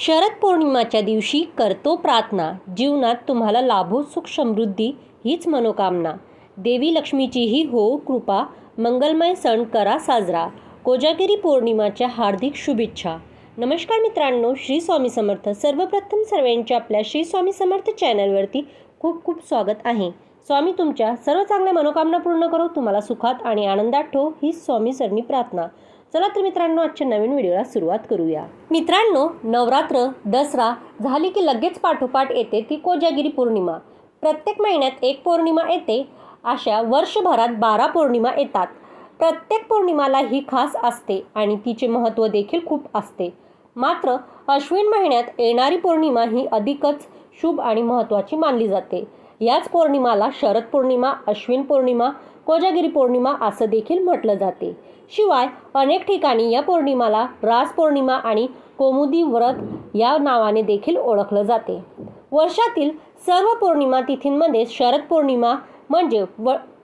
शरद पौर्णिमाच्या दिवशी करतो प्रार्थना, जीवनात तुम्हाला लाभो सुख समृद्धी हीच मनोकामना. देवी लक्ष्मीची ही हो कृपा, मंगलमय सण करा साजरा. कोजागिरी पौर्णिमाच्या हार्दिक शुभेच्छा. नमस्कार मित्रांनो, श्री स्वामी समर्थ. सर्वप्रथम सर्वांच्या आपल्या श्री स्वामी समर्थ चॅनलवरती खूप खूप स्वागत आहे. स्वामी तुमच्या सर्व चांगल्या मनोकामना पूर्ण करो, तुम्हाला सुखात आणि आनंदात ठेवो हीच स्वामी सरणी प्रार्थना. चला तर मित्रांनो, आजच्या नवीन व्हिडिओला सुरुवात करूया. मित्रांनो, नवरात्र दसरा झाली की लगेच पाठोपाठ येते ती कोजागिरी पौर्णिमा. प्रत्येक महिन्यात एक पौर्णिमा येते, अशा वर्षभरात 12 पौर्णिमा येतात. प्रत्येक पौर्णिमाला ही खास असते आणि तिचे महत्त्व देखील खूप असते. मात्र अश्विन महिन्यात येणारी पौर्णिमा ही अधिकच शुभ आणि महत्त्वाची मानली जाते. याच पौर्णिमाला शरद पौर्णिमा, अश्विन पौर्णिमा, कोजागिरी पौर्णिमा असं देखील म्हटलं जाते. शिवाय अनेक ठिकाणी या पौर्णिमाला रास पौर्णिमा आणि कौमुदी व्रत या नावाने देखील ओळखलं जाते. वर्षातील सर्व पौर्णिमा तिथींमध्ये शरद पौर्णिमा म्हणजे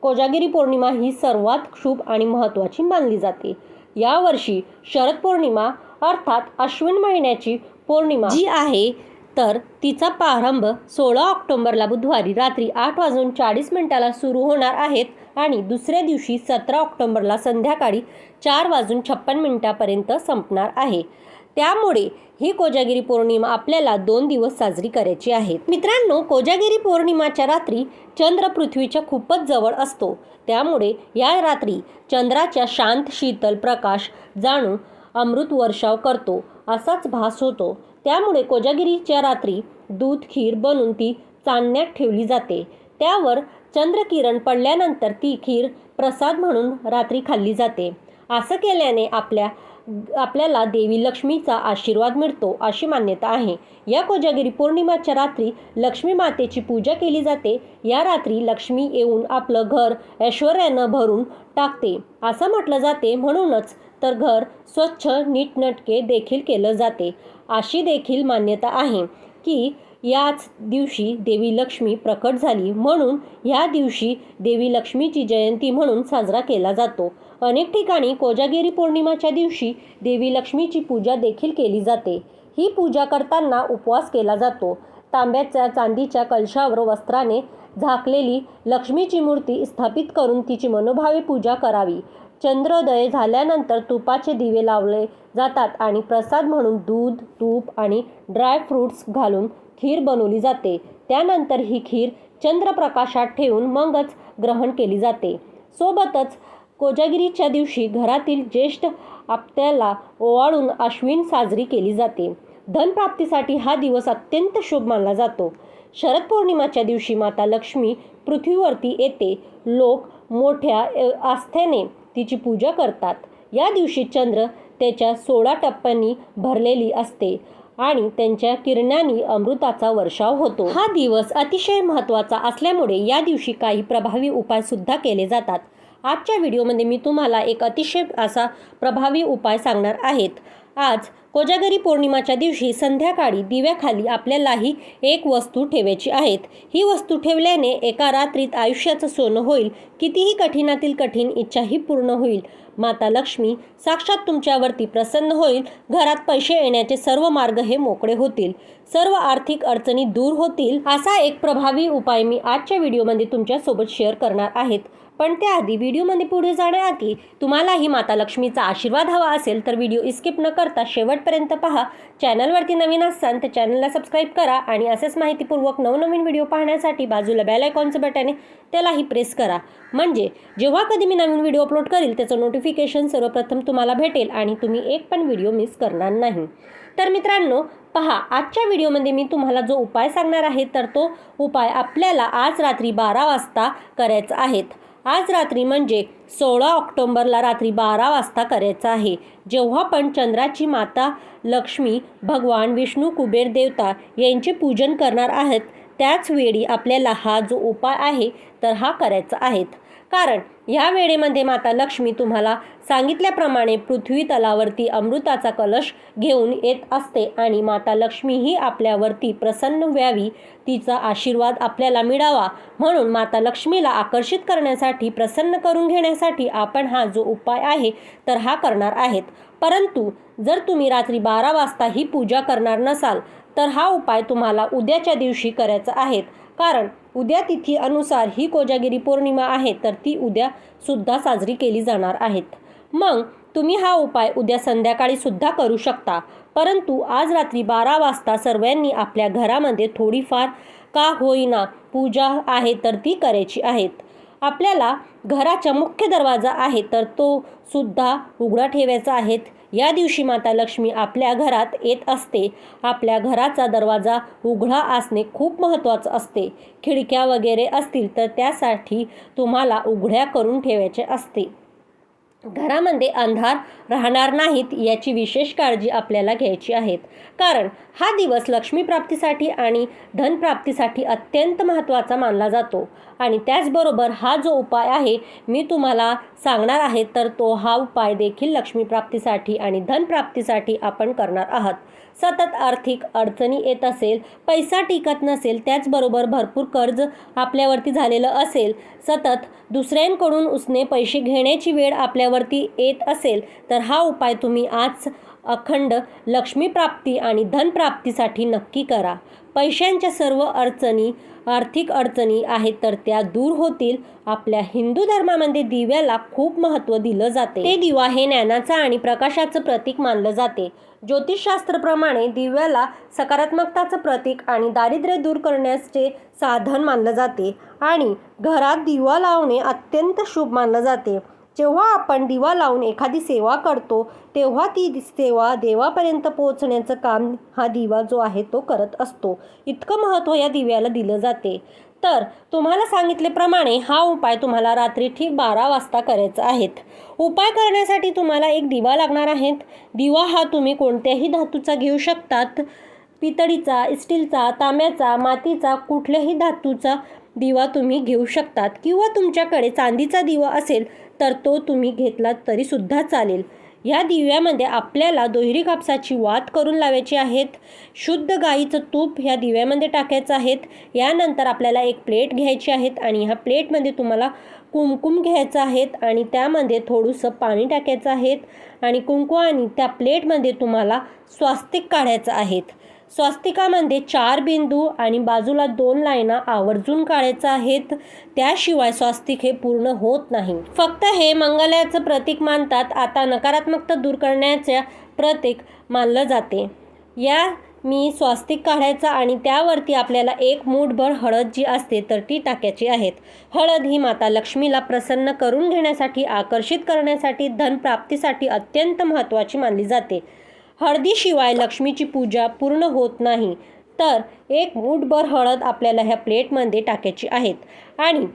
कोजागिरी पौर्णिमा ही सर्वात शुभ आणि महत्त्वाची मानली जाते. यावर्षी शरद पौर्णिमा अर्थात अश्विन महिन्याची पौर्णिमा जी आहे तर तिचा प्रारंभ 16 ऑक्टोबरला बुधवारी रात्री 8:40 सुरू होणार आहेत आणि दुसऱ्या दिवशी 17 ऑक्टोबरला संध्याकाळी 4:56 संपणार आहे. त्यामुळे ही कोजागिरी पौर्णिमा आपल्याला 2 दिवस साजरी करायची आहे. मित्रांनो, कोजागिरी पौर्णिमाच्या रात्री चंद्र पृथ्वीच्या खूपच जवळ असतो. त्यामुळे या रात्री चंद्राच्या शांत शीतल प्रकाश जाणून अमृत वर्षाव करतो असाच भास होतो. त्यामुळे कोजागिरीच्या रात्री दूध खीर बनवून ती चांदण्यात ठेवली जाते. त्यावर चंद्रकिरण पडल्यानंतर ती खीर प्रसाद म्हणून रात्री खाल्ली जाते. असं केल्याने आपल्याला देवी लक्ष्मीचा आशीर्वाद मिळतो अशी मान्यता आहे. या कोजागिरी पौर्णिमाच्या रात्री लक्ष्मी मातेची पूजा केली जाते. या रात्री लक्ष्मी येऊन आपलं घर ऐश्वर्यानं भरून टाकते असं म्हटलं जाते. म्हणूनच तर घर स्वच्छ नीटनेटके देखील केलं जाते. अशी देखील मान्यता आहे की याच दिवशी देवी लक्ष्मी प्रकट झाली, म्हणून या दिवशी देवी लक्ष्मीची जयंती म्हणून साजरा केला जातो. अनेक ठिकाणी कोजागिरी पौर्णिमाच्या दिवशी देवी लक्ष्मीची पूजा देखील केली जाते. ही पूजा करताना उपवास केला जातो. तांब्याच्या चांदीच्या कलशावर वस्त्राने झाकलेली लक्ष्मीची मूर्ती स्थापित करून तिची मनोभावे पूजा करावी. चंद्रोदय झाल्यानंतर तुपाचे दिवे लावले जातात आणि प्रसाद म्हणून दूध, तूप आणि ड्रायफ्रूट्स घालून खीर बनवली जाते. त्यानंतर ही खीर चंद्रप्रकाशात ठेवून मगच ग्रहण केली जाते. सोबतच कोजागिरीच्या दिवशी घरातील ज्येष्ठ आप्तेला ओवाळून अश्विन साजरी केली जाते. धनप्राप्तीसाठी हा दिवस अत्यंत शुभ मानला जातो. शरद पौर्णिमाच्या दिवशी माता लक्ष्मी पृथ्वीवरती येते. लोक मोठ्या आस्थेने तिची पूजा करतात. या दिवशी चंद्र त्याच्या 16 टप्प्यांनी भरलेली असते आणि त्यांच्या किरणांनी अमृताचा वर्षाव होतो. हा दिवस अतिशय महत्त्वाचा असल्यामुळे या दिवशी काही प्रभावी उपाय सुद्धा केले जातात. आजच्या व्हिडिओमध्ये मी तुम्हाला एक अतिशय असा प्रभावी उपाय सांगणार आहेत. आज कोजागिरी पौर्णिमाच्या दिवशी संध्याकाळी दिव्याखाली आपल्यालाही एक वस्तू ठेवायची आहेत. ही वस्तू ठेवल्याने एका रात्रीत आयुष्याचं सोनं होईल. कितीही कठीणातील कठीण इच्छाही पूर्ण होईल. माता लक्ष्मी साक्षात तुमच्यावरती प्रसन्न होईल. घरात पैसे येण्याचे सर्व मार्ग हे मोकळे होतील. सर्व आर्थिक अडचणी दूर होतील. असा एक प्रभावी उपाय मी आजच्या व्हिडिओमध्ये तुमच्यासोबत शेअर करणार आहेत. पण त्याआधी व्हिडिओमध्ये पुढे जाण्याआधी तुम्हालाही माता लक्ष्मीचा आशीर्वाद हवा असेल तर व्हिडिओ स्किप न करता शेवटपर्यंत पहा. चॅनलवरती नवीन असाल तर चॅनलला सबस्क्राईब करा आणि असेच माहितीपूर्वक नवनवीन व्हिडिओ पाहण्यासाठी बाजूला बेल आयकॉनचं बटन आहे त्यालाही प्रेस करा. म्हणजे जेव्हा कधी मी नवीन व्हिडिओ अपलोड करील त्याचं नोटिफिकेशन सर्वप्रथम तुम्हाला भेटेल आणि तुम्ही एक पण व्हिडिओ मिस करणार नाही. तर मित्रांनो पहा, आजच्या व्हिडिओमध्ये मी तुम्हाला जो उपाय सांगणार आहे तर तो उपाय आपल्याला आज रात्री 12 वाजता करायचा आहे. आज रात्री म्हणजे 16 ऑक्टोबरला रात्री 12 वाजता करायचं आहे. जेव्हा पण चंद्राची माता लक्ष्मी, भगवान विष्णू, कुबेर देवता यांचे पूजन करणार आहेत त्याच वेळी आपल्याला हा जो उपाय आहे तर हा करायचा आहे. कारण या वेळेमध्ये माता लक्ष्मी तुम्हाला सांगितल्याप्रमाणे पृथ्वी तलावरती अमृताचा कलश घेऊन येत असते आणि माता लक्ष्मी ही आपल्यावरती प्रसन्न व्हावी, तिचा आशीर्वाद आपल्याला मिळावा म्हणून माता लक्ष्मीला आकर्षित करण्यासाठी, प्रसन्न करून घेण्यासाठी आपण हा जो उपाय आहे तर हा करणार आहेत। परंतु जर तुम्ही रात्री 12 वाजता ही पूजा करणार नसाल तर हा उपाय तुम्हाला उद्याच्या दिवशी करायचा आहे, कारण उद्या तिथी अनुसार ही कोजागिरी पौर्णिमा आहे तर ती उद्या सुद्धा साजरी केली जाणार आहेत। मग तुम्ही हा उपाय उद्या संध्याकाळी सुद्धा करू शकता, परंतु आज रात्री 12 वाजता सर्वांनी आपल्या घरामध्ये थोडीफार का होईना पूजा आहे तर ती करायची आहेत। आपल्याला घराचा मुख्य दरवाजा आहे तर तो सुद्धा उघडा ठेवायचा आहे। या दिवशी माता लक्ष्मी आपल्या घरात येत असते। आपल्या घराचा दरवाजा उघडा असणे खूप महत्त्वाचं असते। खिडक्या वगैरे असतील तर त्यासाठी तुम्हाला उघड्या करून ठेवायचे असते। घरामध्ये अंधार राहणार नाहीत याची विशेष काळजी आपल्याला घ्यायची आहे, कारण हा दिवस लक्ष्मी प्राप्तीसाठी आणि धनप्राप्तीसाठी अत्यंत महत्त्वाचा मानला जातो। आणि त्याचबरोबर हा जो उपाय आहे मी तुम्हाला सांगणार आहे तर तो हा उपाय देखील लक्ष्मी प्राप्तीसाठी आणि धनप्राप्तीसाठी आपण करणार आहात। सतत आर्थिक अडचणी येत असेल, पैसा टिकत नसेल, त्याचबरोबर भरपूर कर्ज आपल्यावरती झालेलं असेल, सतत दुसऱ्यांकडून उसने पैसे घेण्याची वेळ आपल्यावरती येत असेल तर हा उपाय तुम्ही आज अखंड लक्ष्मी प्राप्ती आणि धनप्राप्तीसाठी नक्की करा। पैशांच्या सर्व अडचणी, आर्थिक अडचणी आहेत तर त्या दूर होतील। आपल्या हिंदू धर्मामध्ये दिव्याला खूप महत्त्व दिलं जाते। ते दिवा हे ज्ञानाचं आणि प्रकाशाचं प्रतीक मानलं जाते। ज्योतिषशास्त्राप्रमाणे दिव्याला सकारात्मकताचं प्रतीक आणि दारिद्र्य दूर करण्याचे साधन मानलं जाते आणि घरात दिवा लावणे अत्यंत शुभ मानलं जाते। जेव्हा आपण दिवा लावून एखादी सेवा करतो तेव्हा ती सेवा देवापर्यंत पोहोचण्याचं काम हा दिवा जो आहे तो करत असतो। इतकं महत्त्व या दिव्याला दिलं जाते। तर तुम्हाला सांगितल्याप्रमाणे हा उपाय तुम्हाला रात्री ठीक 12 वाजता करायचा आहे। उपाय करण्यासाठी तुम्हाला एक दिवा लागणार आहे। दिवा हा तुम्ही कोणत्याही धातूचा घेऊ शकतात, पितळीचा, स्टीलचा, तांब्याचा, मातीचा, कुठल्याही धातूचा दिवा तुम्ही घेऊ शकतात किंवा तुमच्याकडे चांदीचा दिवा असेल तर तो तुम्ही घेतलात तरी सुद्धा चालेल। या दिव्यामध्ये आपल्याला दोहरी कापसाची वात करून लावायची आहेत। शुद्ध गाईचं तूप ह्या दिव्यामध्ये टाकायचं आहे। यानंतर आपल्याला एक प्लेट घ्यायची आहे आणि ह्या प्लेटमध्ये तुम्हाला कुंकुम घ्यायचं आहे आणि त्यामध्ये थोडंसं पाणी टाकायचं आहे आणि कुंकू आणि त्या प्लेटमध्ये तुम्हाला स्वास्तिक काढायचं आहे। स्वास्तिकामध्ये 4 बिंदू आणि बाजूला 2 लाईना आवर्जून काढायचा आहेत। त्याशिवाय स्वास्तिक हे पूर्ण होत नाही। फक्त हे मंगळाचं प्रतीक मानतात। आता नकारात्मकता दूर करण्याचे प्रतीक मानलं जाते। या मी स्वास्तिक काढायचा आणि त्यावरती आपल्याला एक मूठभर हळद जी असते तर ती टाकायची आहे। हळद ही माता लक्ष्मीला प्रसन्न करून घेण्यासाठी, आकर्षित करण्यासाठी, धनप्राप्तीसाठी अत्यंत महत्त्वाची मानली जाते। हळदीशिवाय लक्ष्मीची पूजा पूर्ण होत नाही। तर एक मूठभर हळद आपल्याला ह्या प्लेटमध्ये टाकायची आहेत आणि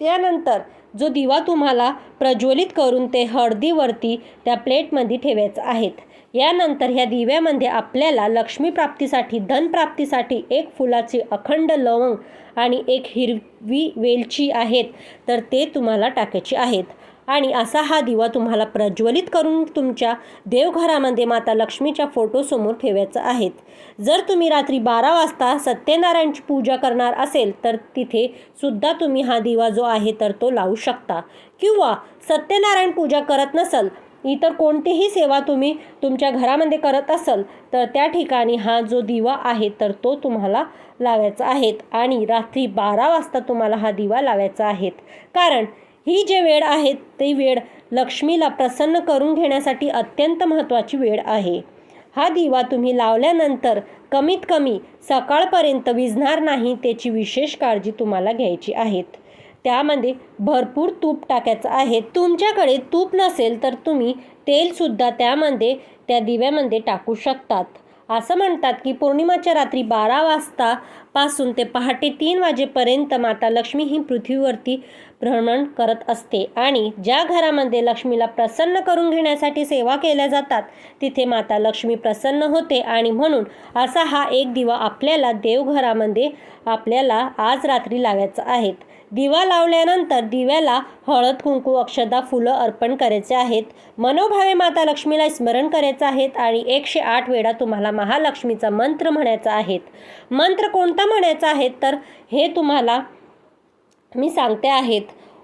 त्यानंतर जो दिवा तुम्हाला प्रज्वलित करून ते हळदीवरती त्या प्लेटमध्ये ठेवायचं आहे। यानंतर ह्या दिव्यामध्ये आपल्याला लक्ष्मी प्राप्तीसाठी, धनप्राप्तीसाठी एक फुलाची अखंड लवंग आणि एक हिरवी वेलची आहेत तर ते तुम्हाला टाकायचे आहेत आणि असा हा दिवा तुम्हाला प्रज्वलित करून तुमच्या देवघरामध्ये माता लक्ष्मीच्या फोटोसमोर ठेवायचा आहे। जर तुम्ही रात्री 12 वाजता सत्यनारायणची पूजा करणार असेल तर तिथे सुद्धा तुम्ही हा दिवा जो आहे तर तो लावू शकता किंवा सत्यनारायण पूजा करत नसाल, इतर कोणतीही सेवा तुम्ही तुमच्या घरामध्ये करत असाल तर त्या ठिकाणी हा जो दिवा आहे तर तो तुम्हाला लावायचा आहे आणि रात्री 12 वाजता तुम्हाला हा दिवा लावायचा आहे, कारण ही जी वेळ आहे ती वेळ लक्ष्मीला प्रसन्न करून घेण्यासाठी अत्यंत महत्त्वाची वेळ आहे। हा दिवा तुम्ही लावल्यानंतर कमीत कमी सकाळपर्यंत विझणार नाही, त्याची विशेष काळजी तुम्हाला घ्यायची आहे। त्यामध्ये भरपूर तूप टाकायचं आहे। तुमच्याकडे तूप नसेल तर तुम्ही तेलसुद्धा त्यामध्ये त्या दिव्यामध्ये टाकू शकतात। असं म्हणतात की पौर्णिमाच्या रात्री 12 वाजतापासून ते पहाटे 3 वाजेपर्यंत माता लक्ष्मी ही पृथ्वीवरती भ्रमण करत असते आणि ज्या घरामध्ये लक्ष्मीला प्रसन्न करून घेण्यासाठी सेवा केल्या जातात तिथे माता लक्ष्मी प्रसन्न होते आणि म्हणून असा हा एक दिवा आपल्याला देवघरामध्ये आपल्याला आज रात्री लावायचा आहे। दिवा लावल्यानंतर दिव्याला हळद कुंकू अक्षदा फुलं अर्पण करायचे आहेत. मनोभावे माता लक्ष्मीला स्मरण करायचं आहेत आणि 108 वेळा तुम्हाला महालक्ष्मीचा मंत्र म्हणायचा आहे. मंत्र कोणता म्हणायचा आहे तर हे तुम्हाला मी सांगते आहेत.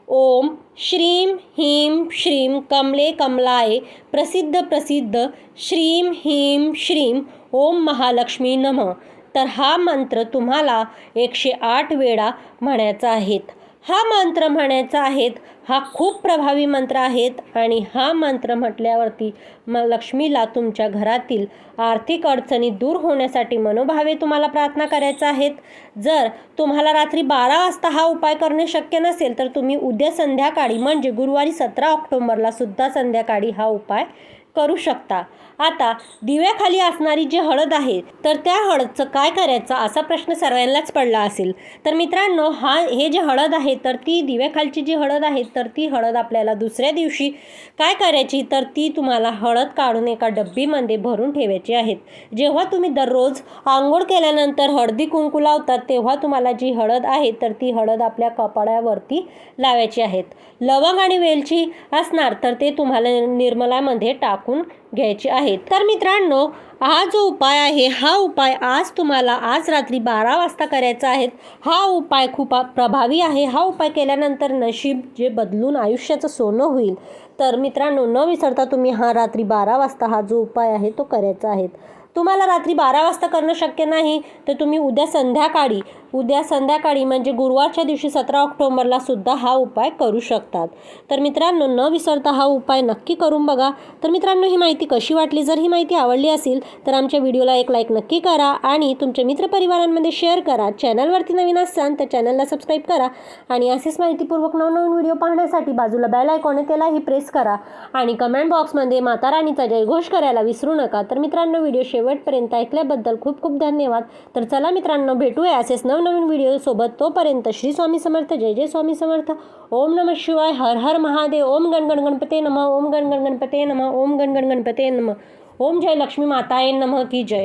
ओम श्रीं ह्रीं श्रीं कमले कमलाय प्रसिद्ध प्रसिद्ध श्रीं ह्रीं श्रीं ओम महालक्ष्मी नमः. तर हा मंत्र तुम्हाला 108 वेळा म्हणायचा आहे. हा मंत्र म्हणायचा आहे. हा खूप प्रभावी मंत्र आहेत आणि हा मंत्र म्हटल्यावरती लक्ष्मीला तुमच्या घरातील आर्थिक अडचणी दूर होण्यासाठी मनोभावे तुम्हाला प्रार्थना करायचा आहेत. जर तुम्हाला रात्री 12 वाजता हा उपाय करणे शक्य नसेल तर तुम्ही उद्या संध्याकाळी म्हणजे गुरुवारी 17 ऑक्टोबरला सुद्धा संध्याकाळी हा उपाय करू शकता. आता दिव्याखाली असणारी जी हळद आहे तर त्या हळदचं काय करायचं असा प्रश्न सर्वांनाच पडला असेल. तर मित्रांनो हे जे हळद आहे तर ती दिव्याखालची जी हळद आहे तर ती हळद आपल्याला दुसऱ्या दिवशी काय करायची तर ती तुम्हाला हळद काढून एका डब्बीमध्ये भरून ठेवायची आहेत. जेव्हा तुम्ही दररोज आंघोळ केल्यानंतर हळदी कुंकू लावतात तेव्हा तुम्हाला जी हळद आहे तर ती हळद आपल्या कपाळावरती लावायची आहेत. लवंग आणि वेलची असणार तर ते तुम्हाला निर्मलामध्ये टाकून घ्यायची आहेत. तर मित्रांनो हा जो उपाय आहे हा उपाय आज रात्री 12 वाजता करायचा आहे. हा उपाय खूप प्रभावी आहे. हा उपाय केल्यानंतर नशीब जे बदलून आयुष्याचं सोनं होईल. तर मित्रांनो न विसरता तुम्ही हा रात्री 12 वाजता हा जो उपाय आहे तो करायचा आहे. तुम्हाला रात्री 12 वाजता करणं शक्य नाही तर तुम्ही उद्या संध्याकाळी म्हणजे गुरुवारच्या दिवशी 17 ऑक्टोबरला सुद्धा हा उपाय करू शकतात. तर मित्रांनो न विसरता हा उपाय नक्की करून बघा. तर मित्रांनो ही माहिती कशी वाटली? जर ही माहिती आवडली असेल तर आमच्या व्हिडिओला एक लाईक नक्की करा आणि तुमच्या मित्रपरिवारांमध्ये शेअर करा. चॅनलवरती नवीन असाल तर चॅनलला सबस्क्राईब करा आणि असेच माहितीपूर्वक नवनवीन व्हिडिओ पाहण्यासाठी बाजूला बेल आयकॉन त्यालाही प्रेस करा आणि कमेंट बॉक्समध्ये माता राणीचा जयघोष करायला विसरू नका. तर मित्रांनो व्हिडिओ शेवटपर्यंत ऐकल्याबद्दल खूप खूप धन्यवाद. तर चला मित्रांनो भेटूया असेच नवनवीन व्हिडिओ सोबत. तोपर्यंत श्री स्वामी समर्थ. जय जय स्वामी समर्थ. ओम नमः शिवाय. हर हर महादेव. ओम गण गण गणपते नमः. ओम गण गण गणपते नमः. ओम गण गण गणपते नमः. ओम जय लक्ष्मी माताये नमः की जय.